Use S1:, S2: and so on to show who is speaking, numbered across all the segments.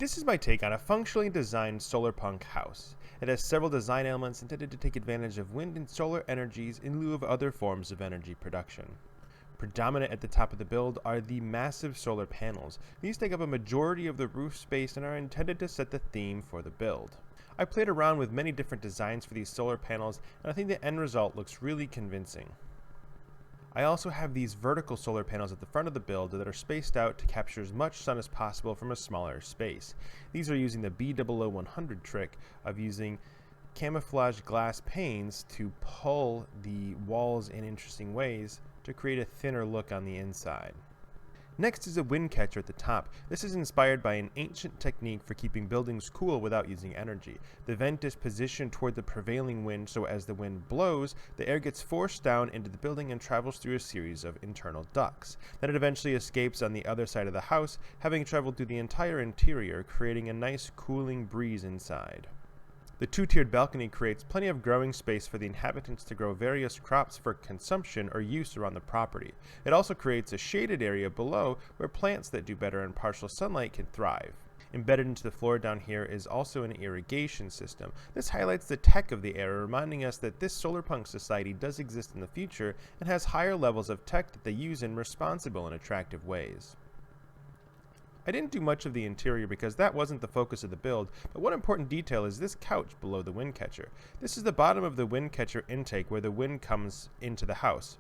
S1: This is my take on a functionally designed Solarpunk house. It has several design elements intended to take advantage of wind and solar energies in lieu of other forms of energy production. Predominant at the top of the build are the massive solar panels. These take up a majority of the roof space and are intended to set the theme for the build. I played around with many different designs for these solar panels, and I think the end result looks really convincing. I also have these vertical solar panels at the front of the build that are spaced out to capture as much sun as possible from a smaller space. These are using the B00-100 trick of using camouflage glass panes to pull the walls in interesting ways to create a thinner look on the inside. Next is a wind catcher at the top. This is inspired by an ancient technique for keeping buildings cool without using energy. The vent is positioned toward the prevailing wind, so as the wind blows, the air gets forced down into the building and travels through a series of internal ducts. Then it eventually escapes on the other side of the house, having traveled through the entire interior, creating a nice cooling breeze inside. The two-tiered balcony creates plenty of growing space for the inhabitants to grow various crops for consumption or use around the property. It also creates a shaded area below where plants that do better in partial sunlight can thrive. Embedded into the floor down here is also an irrigation system. This highlights the tech of the era, reminding us that this solarpunk society does exist in the future and has higher levels of tech that they use in responsible and attractive ways. I didn't do much of the interior because that wasn't the focus of the build, but one important detail is this couch below the wind catcher. This is the bottom of the wind catcher intake where the wind comes into the house.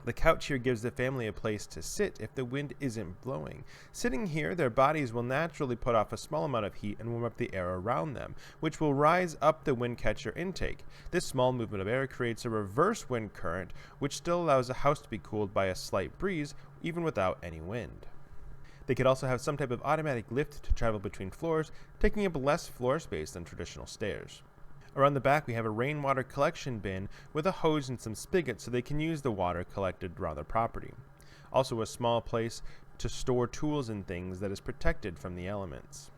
S1: The couch here gives the family a place to sit if the wind isn't blowing. Sitting here, their bodies will naturally put off a small amount of heat and warm up the air around them, which will rise up the wind catcher intake. This small movement of air creates a reverse wind current, which still allows the house to be cooled by a slight breeze, even without any wind. They could also have some type of automatic lift to travel between floors, taking up less floor space than traditional stairs. Around the back we have a rainwater collection bin with a hose and some spigots so they can use the water collected around the property. Also a small place to store tools and things that is protected from the elements.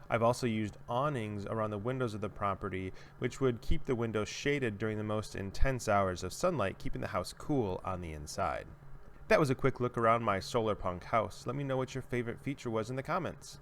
S1: I've also used awnings around the windows of the property, which would keep the windows shaded during the most intense hours of sunlight, keeping the house cool on the inside. That was a quick look around my Solarpunk house. Let me know what your favorite feature was in the comments.